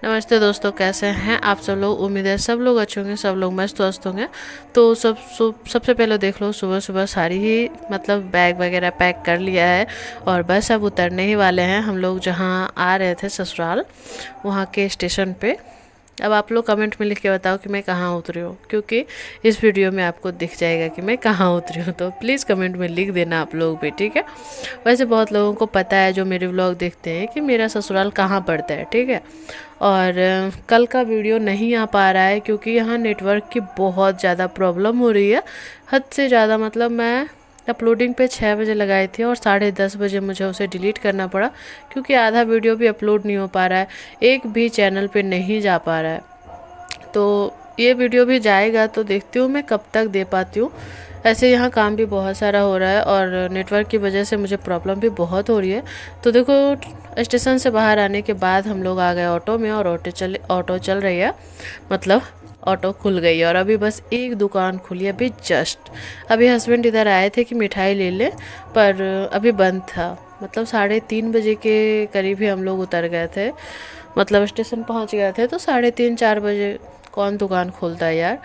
नमस्ते दोस्तों, कैसे हैं आप सब लोग। उम्मीद है सब लोग अच्छे होंगे, सब लोग मस्त वस्त होंगे। तो सबसे पहले देख लो, सुबह सुबह सारी ही मतलब बैग वगैरह पैक कर लिया है और बस अब उतरने ही वाले हैं हम लोग। जहाँ आ रहे थे ससुराल, वहाँ के स्टेशन पे। अब आप लोग कमेंट में लिख के बताओ कि मैं कहाँ उतरी हूँ, क्योंकि इस वीडियो में आपको दिख जाएगा कि मैं कहाँ उतरी हूँ। तो प्लीज़ कमेंट में लिख देना आप लोग भी, ठीक है। वैसे बहुत लोगों को पता है जो मेरे व्लॉग देखते हैं कि मेरा ससुराल कहाँ पड़ता है, ठीक है। और कल का वीडियो नहीं आ पा रहा है क्योंकि यहाँ नेटवर्क की बहुत ज़्यादा प्रॉब्लम हो रही है, हद से ज़्यादा। मतलब मैं अपलोडिंग पे 6 बजे लगाई थी और 10:30 बजे मुझे उसे डिलीट करना पड़ा, क्योंकि आधा वीडियो भी अपलोड नहीं हो पा रहा है, एक भी चैनल पे नहीं जा पा रहा है। तो ये वीडियो भी जाएगा, तो देखती हूँ मैं कब तक दे पाती हूँ। ऐसे यहाँ काम भी बहुत सारा हो रहा है और नेटवर्क की वजह से मुझे प्रॉब्लम भी बहुत हो रही है। तो देखो, स्टेशन से बाहर आने के बाद हम लोग आ गए ऑटो में, और ऑटो चल रही है, मतलब ऑटो खुल गई है। और अभी बस एक दुकान खुली है, अभी जस्ट। अभी हस्बैंड इधर आए थे कि मिठाई ले लें, पर अभी बंद था। मतलब 3:30 बजे के करीब ही हम लोग उतर गए थे, मतलब स्टेशन पहुंच गए थे। तो 3:30-4 बजे कौन दुकान खोलता है यार।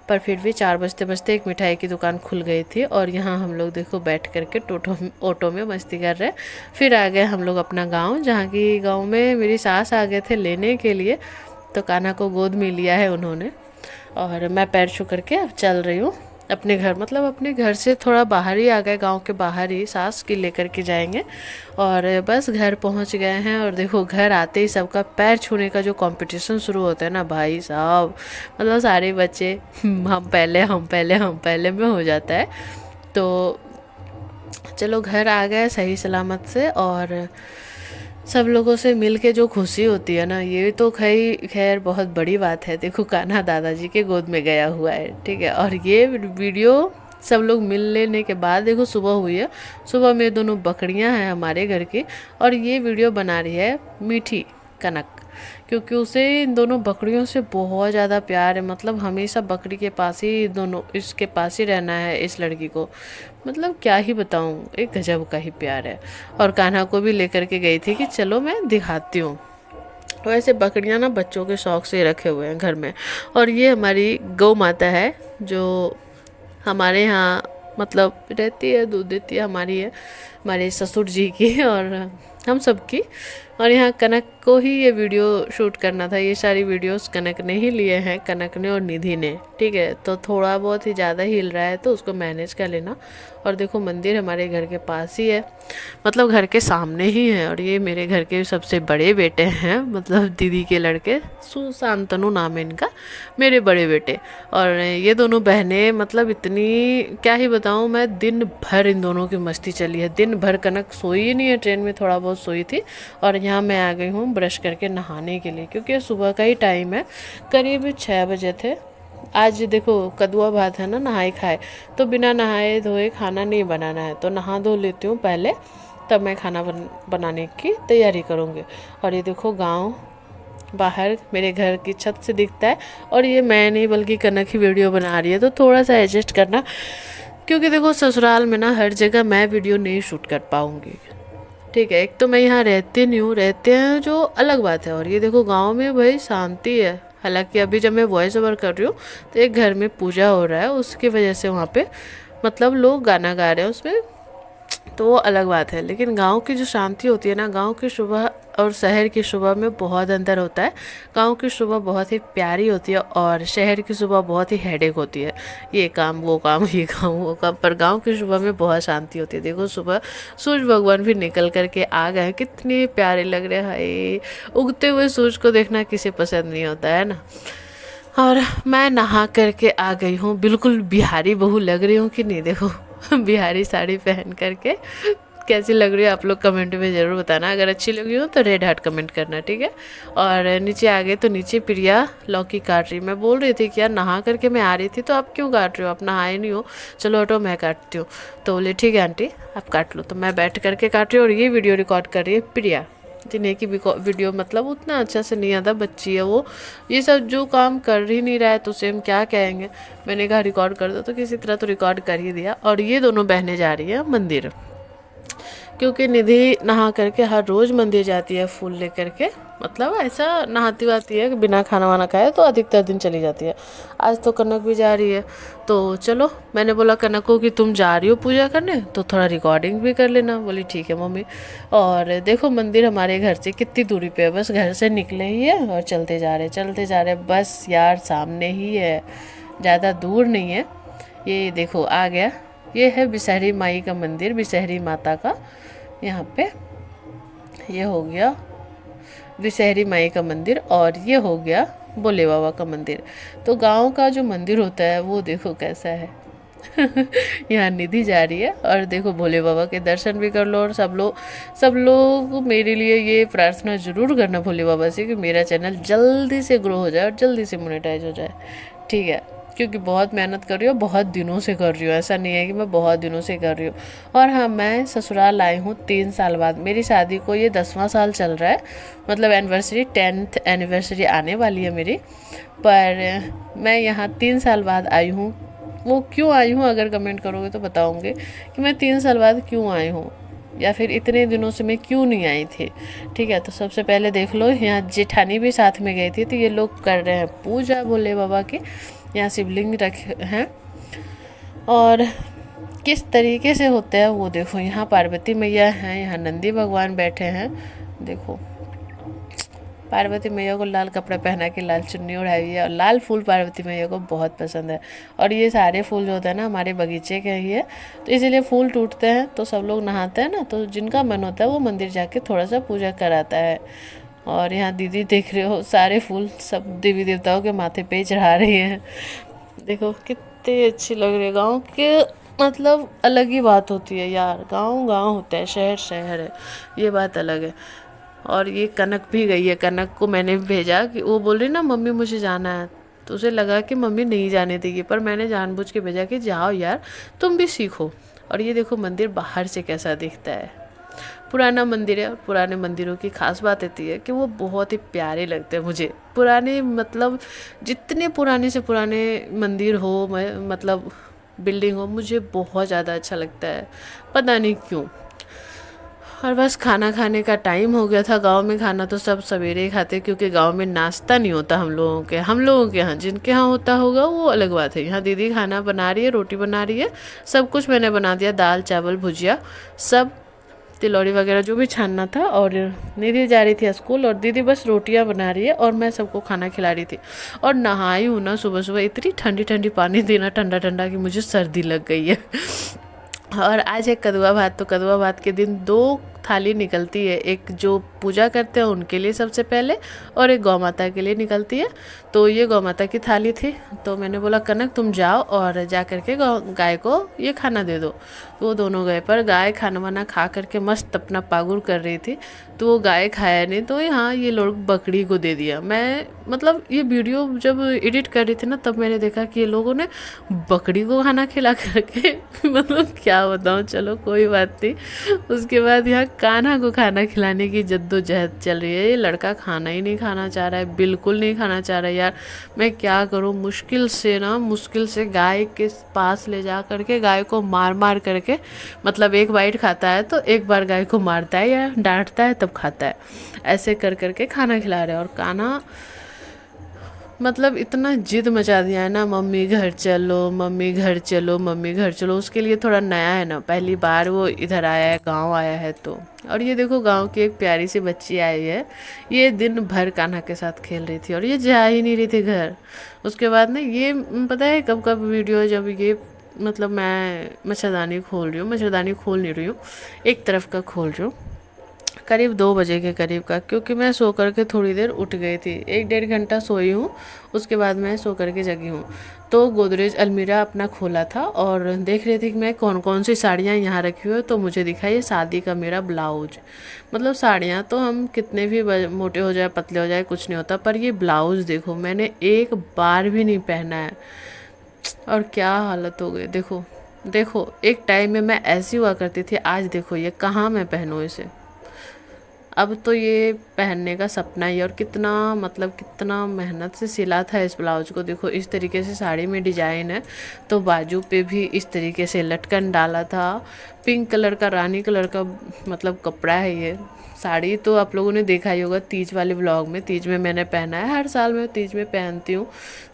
पर फिर भी 4 बजते बजते एक मिठाई की दुकान खुल गई थी। और यहाँ हम लोग देखो बैठ करके ऑटो में मस्ती कर रहे हैं। फिर आ गए हम लोग अपना गांव, जहाँ की गांव में मेरी सास आ गए थे लेने के लिए। तो कान्हा को गोद में लिया है उन्होंने, और मैं पैर छू करके अब चल रही हूँ अपने घर। मतलब अपने घर से थोड़ा बाहर ही आ गए, गांव के बाहर ही। सास की लेकर के जाएंगे और बस घर पहुंच गए हैं। और देखो, घर आते ही सबका पैर छूने का जो कंपटीशन शुरू होता है ना भाई साहब, मतलब सारे बच्चे हम पहले हम पहले हम पहले में हो जाता है। तो चलो घर आ गए सही सलामत से, और सब लोगों से मिल के जो खुशी होती है ना, ये तो खैर बहुत बड़ी बात है। देखो, कान्हा दादाजी के गोद में गया हुआ है, ठीक है। और ये वीडियो सब लोग मिल लेने के बाद देखो सुबह हुई है। सुबह में दोनों बकरियां हैं हमारे घर की, और ये वीडियो बना रही है मीठी कनक, क्योंकि उसे इन दोनों बकरियों से बहुत ज़्यादा प्यार है। मतलब हमेशा बकरी के पास ही, दोनों इसके पास ही रहना है इस लड़की को। मतलब क्या ही बताऊँ, एक गजब का ही प्यार है। और कान्हा को भी लेकर के गई थी कि चलो मैं दिखाती हूँ। तो ऐसे बकरियां ना बच्चों के शौक से रखे हुए हैं घर में। और ये हमारी गौ माता है, जो हमारे यहाँ मतलब रहती है, दूध देती है, हमारी है, हमारे ससुर जी की और हम सब की। और यहाँ कनक को ही ये वीडियो शूट करना था। ये सारी वीडियोस कनक ने ही लिए हैं, कनक ने और निधि ने, ठीक है। तो थोड़ा बहुत ही ज़्यादा हिल रहा है तो उसको मैनेज कर लेना। और देखो, मंदिर हमारे घर के पास ही है, मतलब घर के सामने ही है। और ये मेरे घर के सबसे बड़े बेटे हैं, मतलब दीदी के लड़के, सुशांतनु नाम है इनका, मेरे बड़े बेटे। और ये दोनों बहनें, मतलब इतनी क्या ही बताऊँ मैं, दिन भर इन दोनों की मस्ती चली है। दिन भर कनक सोई ही नहीं है, ट्रेन में थोड़ा बहुत सोई थी। और यहाँ मैं आ गई हूँ ब्रश करके नहाने के लिए, क्योंकि सुबह का ही टाइम है, करीब 6 बजे थे। आज देखो कद्दुआ भात है ना, नहाए खाए, तो बिना नहाए धोए खाना नहीं बनाना है। तो नहा धो लेती हूँ पहले, तब मैं खाना बनाने की तैयारी करूँगी। और ये देखो गांव बाहर मेरे घर की छत से दिखता है। और ये मैं नहीं बल्कि कनक ही वीडियो बना रही है, तो थोड़ा सा एडजस्ट करना, क्योंकि देखो ससुराल में ना हर जगह मैं वीडियो नहीं शूट कर पाऊँगी, ठीक है। एक तो मैं यहाँ रहती नहीं हूँ, रहते हैं जो अलग बात है। और ये देखो गांव में भाई शांति है। हालांकि अभी जब मैं वॉइस ओवर कर रही हूँ तो एक घर में पूजा हो रहा है, उसकी वजह से वहाँ पे मतलब लोग गाना गा रहे हैं उसमें, तो वो अलग बात है। लेकिन गांव की जो शांति होती है ना, गांव की सुबह और शहर की सुबह में बहुत अंतर होता है। गांव की सुबह बहुत ही प्यारी होती है और शहर की सुबह बहुत ही हेडेक होती है। ये काम वो काम, ये काम वो काम। पर गांव की सुबह में बहुत शांति होती है। देखो सुबह सूरज भगवान भी निकल करके आ गए, कितने प्यारे लग रहे हैं। उगते हुए सूरज को देखना किसे पसंद नहीं होता है ना। और मैं नहा करके आ गई हूँ, बिल्कुल बिहारी बहू लग रही हूँ कि नहीं। देखो बिहारी साड़ी पहन करके कैसी लग रही है आप लोग कमेंट में ज़रूर बताना। अगर अच्छी लगी हो तो रेड हार्ट कमेंट करना, ठीक है। और नीचे आ गए तो नीचे प्रिया लौकी काट रही। मैं बोल रही थी कि यार नहा करके मैं आ रही थी, तो आप क्यों काट रहे हो, आप नहाए नहीं हो, चलो हटो मैं काटती हूँ। तो बोले ठीक है आंटी आप काट लो। तो मैं बैठ करके काट रही हूँ और ये वीडियो रिकॉर्ड कर रही है प्रिया, जिन्हें की वीडियो मतलब उतना अच्छा से नहीं आता, बच्ची है वो, ये सब जो काम कर ही नहीं रहा है तो उसे हम क्या कहेंगे। मैंने कहा रिकॉर्ड कर दो, तो किसी तरह तो रिकॉर्ड कर ही दिया। और ये दोनों बहनें जा रही है मंदिर, क्योंकि निधि नहा करके हर रोज़ मंदिर जाती है फूल लेकर के, मतलब ऐसा नहाती वाती है कि बिना खाना वाना खाए तो अधिकतर दिन चली जाती है। आज तो कनक भी जा रही है, तो चलो मैंने बोला कनक को कि तुम जा रही हो पूजा करने तो थोड़ा रिकॉर्डिंग भी कर लेना। बोली ठीक है मम्मी। और देखो मंदिर हमारे घर से कितनी दूरी पे है, बस घर से निकले ही है और चलते जा रहे बस यार, सामने ही है, ज़्यादा दूर नहीं है। ये देखो आ गया, ये है बिसहरी माई का मंदिर, बिसहरी माता का। यहाँ पे ये हो गया विषहरी माई का मंदिर और ये हो गया भोले बाबा का मंदिर। तो गांव का जो मंदिर होता है वो देखो कैसा है। यहाँ निधि जा रही है और देखो भोले बाबा के दर्शन भी कर लो। और सब लोग मेरे लिए ये प्रार्थना जरूर करना भोले बाबा से कि मेरा चैनल जल्दी से ग्रो हो जाए और जल्दी से मोनेटाइज हो जाए, ठीक है? क्योंकि बहुत मेहनत कर रही हूँ, बहुत दिनों से कर रही हूँ, ऐसा नहीं है कि मैं बहुत दिनों से कर रही हूँ। और हाँ, मैं ससुराल आई हूँ 3 साल बाद, मेरी शादी को ये 10वां साल चल रहा है, मतलब एनिवर्सरी 10th एनिवर्सरी आने वाली है मेरी। पर मैं यहाँ 3 साल बाद आई हूँ। वो क्यों आई हूँ अगर कमेंट करोगे तो बताऊँगी कि मैं 3 साल बाद क्यों आई हूँ, या फिर इतने दिनों से मैं क्यों नहीं आई थी, ठीक है? तो सबसे पहले देख लो, यहाँ जेठानी भी साथ में गई थी, तो ये लोग कर रहे हैं पूजा भोले बाबा की। यहाँ शिवलिंग रखे हैं और किस तरीके से होता है वो देखो। यहाँ पार्वती मैया हैं, यहाँ नंदी भगवान बैठे हैं। देखो पार्वती मैया को लाल कपड़ा पहना के लाल चुन्नी ओढ़ाई है और लाल फूल पार्वती मैया को बहुत पसंद है। और ये सारे फूल जो होते हैं ना हमारे बगीचे के ही है, तो इसीलिए फूल टूटते हैं तो सब लोग नहाते हैं ना, तो जिनका मन होता है वो मंदिर जाके थोड़ा सा पूजा कराता है। और यहाँ दीदी देख रहे हो सारे फूल सब देवी देवताओं के माथे पे चढ़ा रही हैं। देखो कितनी अच्छी लग रही है। गाँव के मतलब अलग ही बात होती है यार, गाँव गाँव होता है, शहर शहर है, ये बात अलग है। और ये कनक भी गई है, कनक को मैंने भेजा कि वो बोल रही ना मम्मी मुझे जाना है, तो उसे लगा कि मम्मी नहीं जाने देगी, पर मैंने जानबूझ के भेजा कि जाओ यार तुम भी सीखो। और ये देखो मंदिर बाहर से कैसा दिखता है, पुराना मंदिर है। और पुराने मंदिरों की खास बात होती है कि वो बहुत ही प्यारे लगते हैं मुझे। पुराने मतलब जितने पुराने से पुराने मंदिर हो, मतलब बिल्डिंग हो, मुझे बहुत ज़्यादा अच्छा लगता है, पता नहीं क्यों। और बस खाना खाने का टाइम हो गया था। गांव में खाना तो सब सवेरे ही खाते क्योंकि गांव में नाश्ता नहीं होता हम लोगों के यहाँ, जिनके यहाँ होता होगा वो अलग बात है। यहाँ दीदी खाना बना रही है, रोटी बना रही है, सब कुछ मैंने बना दिया, दाल चावल भुजिया सब, तिलौरी वगैरह जो भी छानना था। और निधि जा रही थी स्कूल और दीदी बस रोटियां बना रही है और मैं सबको खाना खिला रही थी। और नहाई हूँ ना सुबह सुबह, इतनी ठंडी ठंडी पानी देना ठंडा ठंडा कि मुझे सर्दी लग गई है। और आज है कद्दुआ भात, तो कद्दुआ भात के दिन 2 थाली निकलती है, एक जो पूजा करते हैं उनके लिए सबसे पहले और एक गौ माता के लिए निकलती है। तो ये गौ माता की थाली थी, तो मैंने बोला कनक तुम जाओ और जा करके गाय को ये खाना दे दो। तो वो दोनों गए, पर गाय खाना वाना खा करके मस्त अपना पागुर कर रही थी, तो वो गाय खाया नहीं, तो यहाँ ये लोग बकरी को दे दिया। मैं मतलब ये वीडियो जब एडिट कर रही थी ना तब मैंने देखा कि ये लोगों ने बकरी को खाना खिला करके मतलब क्या बताऊँ, चलो कोई बात नहीं। उसके बाद यहाँ कान्हा को खाना खिलाने की जद्दोजहद चल रही है। ये लड़का खाना ही नहीं खाना चाह रहा है, बिल्कुल नहीं खाना चाह रहा है यार। मैं क्या करूँ, मुश्किल से गाय के पास ले जा करके गाय को मार मार करके, मतलब एक बाइट खाता है तो एक बार गाय को मारता है या डांटता है तब खाता है, ऐसे कर करके खाना खिला रहे हैं। और कान्हा मतलब इतना जिद मचा दिया है ना, मम्मी घर चलो, मम्मी घर चलो, मम्मी घर चलो। उसके लिए थोड़ा नया है ना, पहली बार वो इधर आया है, गांव आया है तो। और ये देखो गांव की एक प्यारी सी बच्ची आई है, ये दिन भर कान्हा के साथ खेल रही थी और ये जा ही नहीं रही थी घर। उसके बाद ना ये पता है कब कब वीडियो है, जब ये मतलब मैं मच्छरदानी खोल नहीं रही हूँ, एक तरफ का खोल रही हूँ, करीब 2 बजे के करीब का, क्योंकि मैं सो करके थोड़ी देर उठ गई थी, 1-1.5 घंटा सोई हूँ, उसके बाद मैं सो करके जगी हूँ। तो गोदरेज अलमीरा अपना खोला था और देख रही थी कि मैं कौन कौन सी साड़ियाँ यहाँ रखी हुई है, तो मुझे दिखा ये शादी का मेरा ब्लाउज। मतलब साड़ियाँ तो हम कितने भी मोटे हो जाए पतले हो जाए कुछ नहीं होता, पर ये ब्लाउज़ देखो मैंने एक बार भी नहीं पहना है और क्या हालत हो गई। देखो देखो, एक टाइम में मैं ऐसी हुआ करती थी, आज देखो ये कहाँ मैं पहनूँ इसे। अब तो ये पहनने का सपना ही है। और कितना मतलब कितना मेहनत से सिला था इस ब्लाउज को। देखो इस तरीके से साड़ी में डिजाइन है, तो बाजू पे भी इस तरीके से लटकन डाला था। पिंक कलर का, रानी कलर का मतलब कपड़ा है ये। साड़ी तो आप लोगों ने देखा ही होगा तीज वाले व्लॉग में। तीज में मैंने पहना है, हर साल मैं तीज में पहनती हूँ।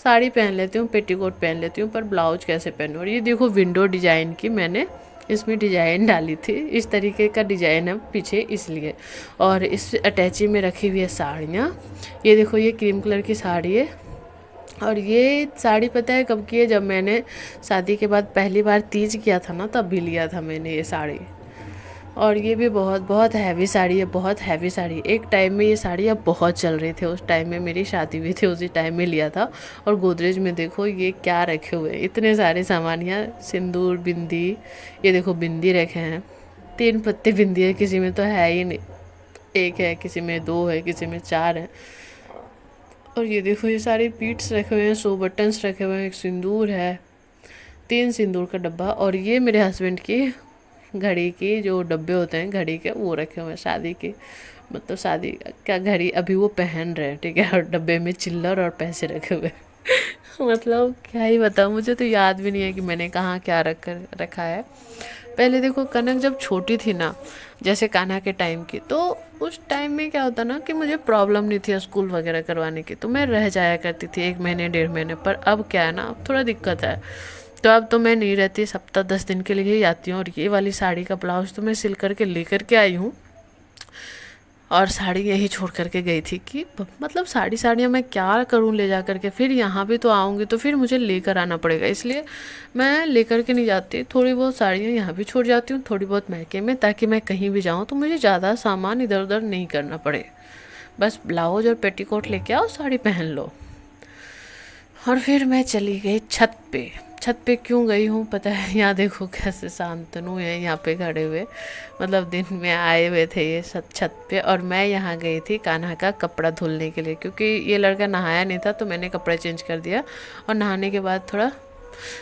साड़ी पहन लेती हूँ, पेटीकोट पहन लेती हूँ, पर ब्लाउज कैसे पहनूँ। और ये देखो विंडो डिजाइन की मैंने इसमें डिजाइन डाली थी, इस तरीके का डिजाइन है पीछे इसलिए। और इस अटैची में रखी हुई है साड़ियाँ। ये देखो ये क्रीम कलर की साड़ी है। और ये साड़ी पता है कब की है, जब मैंने शादी के बाद पहली बार तीज किया था ना, तब भी लिया था मैंने ये साड़ी। और ये भी बहुत बहुत हैवी साड़ी है, बहुत हैवी साड़ी। एक टाइम में ये साड़ियाँ बहुत चल रही थी, उस टाइम में मेरी शादी भी थी, उसी टाइम में लिया था। और गोदरेज में देखो ये क्या रखे हुए हैं, इतने सारे सामान। यहाँ सिंदूर, बिंदी, ये देखो बिंदी रखे हैं। 3 पत्ते बिंदी है, किसी में तो है ही नहीं, एक है, किसी में 2 है, किसी में 4 है। और ये देखो ये सारे बीट्स रखे हुए हैं, 100 बटन्स रखे हुए हैं, एक सिंदूर है, 3 सिंदूर का डब्बा। और ये मेरे हस्बैंड की घड़ी की जो डब्बे होते हैं घड़ी के, वो रखे हुए हैं शादी के, मतलब शादी का घड़ी अभी वो पहन रहे हैं, ठीक है। और डब्बे में चिल्लर और पैसे रखे हुए हैं। मतलब क्या ही बताऊँ, मुझे तो याद भी नहीं है कि मैंने कहाँ क्या रखा है। पहले देखो कनक जब छोटी थी ना, जैसे कान्हा के टाइम की, तो उस टाइम में क्या होता ना कि मुझे प्रॉब्लम नहीं थी स्कूल वगैरह करवाने की, तो मैं रह जाया करती थी 1 महीने 1.5 महीने। पर अब क्या है ना, अब थोड़ा दिक्कत है, तो अब तो मैं नहीं रहती, सप्ताह 10 दिन के लिए ही आती हूँ। और ये वाली साड़ी का ब्लाउज तो मैं सिल करके लेकर के आई हूँ, और साड़ी यही छोड़ करके गई थी कि मतलब साड़ियाँ मैं क्या करूँ ले जा करके, फिर यहाँ भी तो आऊँगी तो फिर मुझे लेकर आना पड़ेगा, इसलिए मैं लेकर के नहीं जाती। थोड़ी बहुत साड़ियाँ यहाँ भी छोड़ जाती हूँ, थोड़ी बहुत मायके में, ताकि मैं कहीं भी जाऊँ तो मुझे ज़्यादा सामान इधर उधर नहीं करना पड़े। बस ब्लाउज और पेटीकोट लेके आओ, साड़ी पहन लो। और फिर मैं चली गई छत पे। छत पे क्यों गई हूँ पता है, यहाँ देखो कैसे शांतनु है यहाँ पे खड़े हुए, मतलब दिन में आए हुए थे ये छत पे। और मैं यहाँ गई थी कान्हा का कपड़ा धुलने के लिए, क्योंकि ये लड़का नहाया नहीं था, तो मैंने कपड़ा चेंज कर दिया। और नहाने के बाद थोड़ा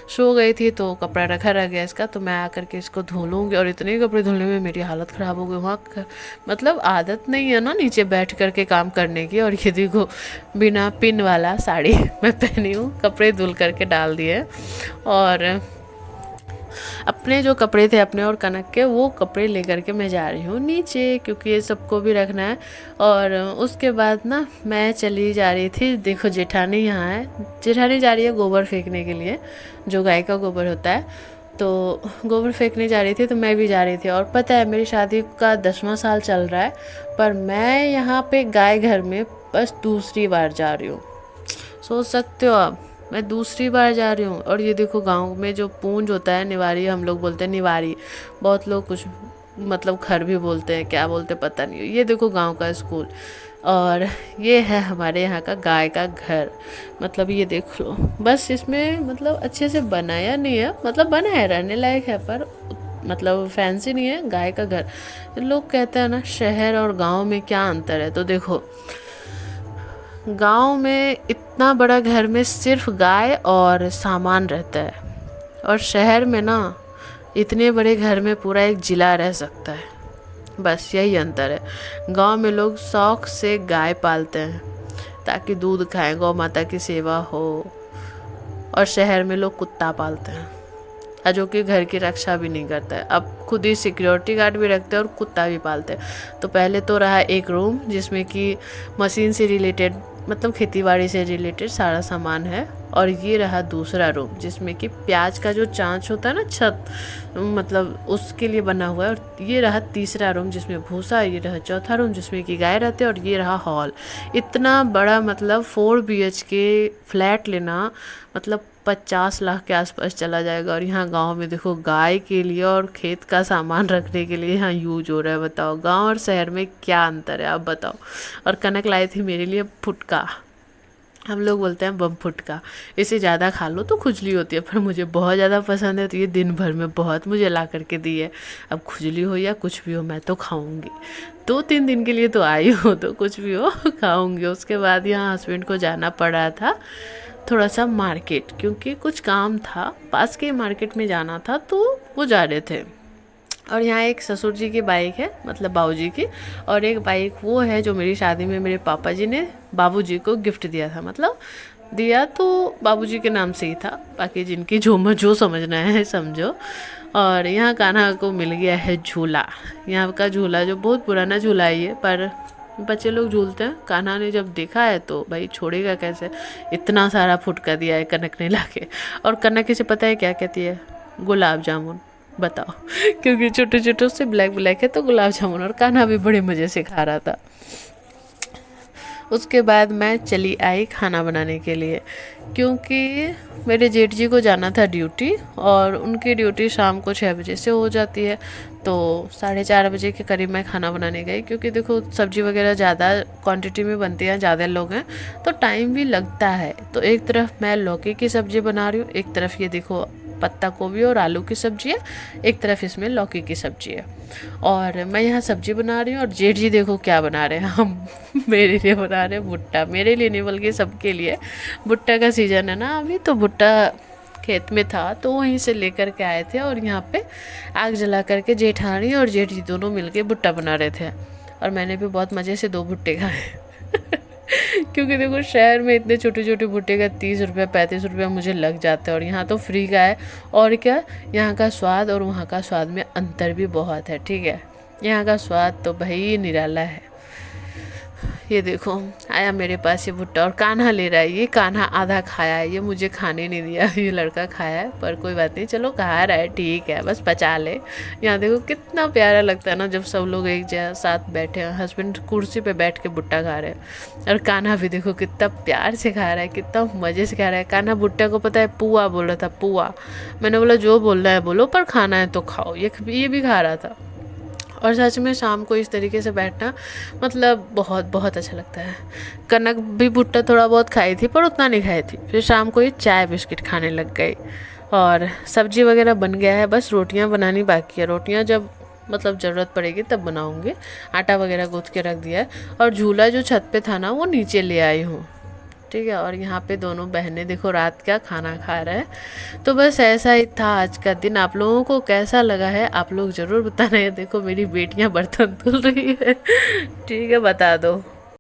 सो गई थी, तो कपड़ा रखा रह गया इसका, तो मैं आकर के इसको धो लूँगी। और इतने कपड़े धुलने में मेरी हालत ख़राब हो गई वहाँ मतलब आदत नहीं है ना नीचे बैठ कर के काम करने की। और ये देखो बिना पिन वाला साड़ी मैं पहनी हूँ, कपड़े धुल करके डाल दिए। और अपने जो कपड़े थे अपने और कनक के, वो कपड़े लेकर के मैं जा रही हूँ नीचे, क्योंकि ये सबको भी रखना है। और उसके बाद ना मैं चली जा रही थी, देखो जेठानी यहाँ है, जेठानी जा रही है गोबर फेंकने के लिए, जो गाय का गोबर होता है, तो गोबर फेंकने जा रही थी, तो मैं भी जा रही थी। और पता है मेरी शादी का 10वां साल चल रहा है, पर मैं यहाँ पे गाय घर में बस दूसरी बार जा रही हूँ। सोच सकते हो आप, मैं दूसरी बार जा रही हूँ। और ये देखो गांव में जो पूंज होता है, निवारी हम लोग बोलते हैं, निवारी, बहुत लोग कुछ मतलब घर भी बोलते हैं, क्या बोलते पता नहीं। ये देखो गांव का स्कूल, और ये है हमारे यहाँ का गाय का घर। मतलब ये देख लो, बस इसमें मतलब अच्छे से बनाया नहीं है, मतलब बना है, रहने लायक है, पर मतलब फैंसी नहीं है। गाय का घर, लोग कहते हैं ना शहर और गांव में क्या अंतर है, तो देखो गांव में इतना बड़ा घर में सिर्फ गाय और सामान रहता है, और शहर में ना इतने बड़े घर में पूरा एक जिला रह सकता है। बस यही अंतर है। गांव में लोग शौक से गाय पालते हैं ताकि दूध खाएं, गौ माता की सेवा हो। और शहर में लोग कुत्ता पालते हैं, जो कि घर की रक्षा भी नहीं करता है। अब खुद ही सिक्योरिटी गार्ड भी रखते हैं और कुत्ता भी पालते हैं। तो पहले तो रहा एक रूम जिसमें कि मशीन से रिलेटेड, मतलब खेतीबाड़ी से रिलेटेड सारा सामान है। और ये रहा दूसरा रूम जिसमें कि प्याज का जो चांच होता है ना, छत, मतलब उसके लिए बना हुआ है। और ये रहा तीसरा रूम जिसमें भूसा, ये रहा चौथा रूम जिसमें कि गाय रहते हैं, और ये रहा हॉल। इतना बड़ा मतलब 4 BHK फ्लैट लेना मतलब 50 लाख के आसपास चला जाएगा। और यहाँ गांव में देखो गाय के लिए और खेत का सामान रखने के लिए यहाँ यूज हो रहा है। बताओ गांव और शहर में क्या अंतर है, आप बताओ। और कनक लाई थी मेरे लिए फुटका, हम लोग बोलते हैं बम फुटका। इसे ज़्यादा खा लो तो खुजली होती है, पर मुझे बहुत ज़्यादा पसंद है, तो ये दिन भर में बहुत मुझे ला करके दी है। अब खुजली हो या कुछ भी हो, मैं तो खाऊंगी। 2-3 दिन के लिए तो आई हूँ, तो कुछ भी हो खाऊंगी। उसके बाद यहाँ हस्बैंड को जाना पड़ा था थोड़ा सा मार्केट, क्योंकि कुछ काम था, पास के मार्केट में जाना था, तो वो जा रहे थे। और यहाँ एक ससुर जी की बाइक है, मतलब बाबूजी की, और एक बाइक वो है जो मेरी शादी में मेरे पापा जी ने बाबूजी को गिफ्ट दिया था। मतलब दिया तो बाबूजी के नाम से ही था, बाकी जिनकी जो समझना है समझो। और यहाँ कान्हा को मिल गया है झूला। यहाँ का झूला जो बहुत पुराना झूला है ये, पर बच्चे लोग झूलते हैं। कान्हा ने जब देखा है तो भाई छोड़ेगा कैसे, इतना सारा फुटका दिया है कनक ने लाके। और कनक इसे पता है क्या कहती है? गुलाब जामुन। बताओ क्योंकि छोटे छोटे से ब्लैक ब्लैक है तो गुलाब जामुन। और कान्हा भी बड़े मज़े से खा रहा था। उसके बाद मैं चली आई खाना बनाने के लिए, क्योंकि मेरे जेठ जी को जाना था ड्यूटी, और उनकी ड्यूटी शाम को 6 बजे से हो जाती है। तो 4:30 बजे के करीब मैं खाना बनाने गई, क्योंकि देखो सब्जी वगैरह ज़्यादा क्वांटिटी में बनती है, ज़्यादा लोग हैं तो टाइम भी लगता है। तो एक तरफ मैं लौकी की सब्ज़ी बना रही हूँ, एक तरफ ये देखो पत्ता गोभी और आलू की सब्ज़ी है, एक तरफ इसमें लौकी की सब्ज़ी है। और मैं यहाँ सब्ज़ी बना रही हूँ, और जेठ जी देखो क्या बना रहे हैं। हम मेरे लिए बना रहे हैं भुट्टा, मेरे लिए नहीं बल्कि सबके लिए। भुट्टा का सीज़न है ना अभी, तो भुट्टा खेत में था तो वहीं से लेकर के आए थे, और यहाँ पे आग जला करके जेठानी और जेठ जी दोनों मिलके भुट्टा बना रहे थे। और मैंने भी बहुत मज़े से 2 भुट्टे खाए। क्योंकि देखो शहर में इतने छोटे छोटे भुट्टे का 30 रुपये 35 रुपये मुझे लग जाते हैं, और यहाँ तो फ्री का है। और क्या, यहाँ का स्वाद और वहाँ का स्वाद में अंतर भी बहुत है, ठीक है। यहाँ का स्वाद तो भाई निराला है। ये देखो आया मेरे पास ये भुट्टा, और कान्हा ले रहा है। ये कान्हा आधा खाया है, ये मुझे खाने नहीं दिया। ये लड़का खाया है, पर कोई बात नहीं, चलो खा रहा है ठीक है, बस पचा ले। यहाँ देखो कितना प्यारा लगता है ना जब सब लोग एक साथ बैठे हैं, हस्बैंड कुर्सी पे बैठ के भुट्टा खा रहे हैं, और कान्हा भी देखो कितना प्यार से खा रहा है, कितना मज़े से खा रहा है। कान्हा भुट्टा को पता है पुआ बोल रहा था, पुआ। मैंने बोला जो बोलना है बोलो, पर खाना है तो खाओ। ये भी खा रहा था। और सच में शाम को इस तरीके से बैठना मतलब बहुत बहुत अच्छा लगता है। कनक भी भुट्टा थोड़ा बहुत खाई थी, पर उतना नहीं खाई थी। फिर शाम को ये चाय बिस्किट खाने लग गई, और सब्जी वगैरह बन गया है, बस रोटियां बनानी बाकी है। रोटियां जब मतलब ज़रूरत पड़ेगी तब बनाऊंगी। आटा वगैरह गूँथ के रख दिया है, और झूला जो छत पे था ना वो नीचे ले आई हूँ, ठीक है। और यहाँ पे दोनों बहनें देखो रात का खाना खा रहे हैं। तो बस ऐसा ही था आज का दिन। आप लोगों को कैसा लगा है आप लोग ज़रूर बताना है। देखो मेरी बेटियाँ बर्तन धुल रही है, ठीक है, बता दो।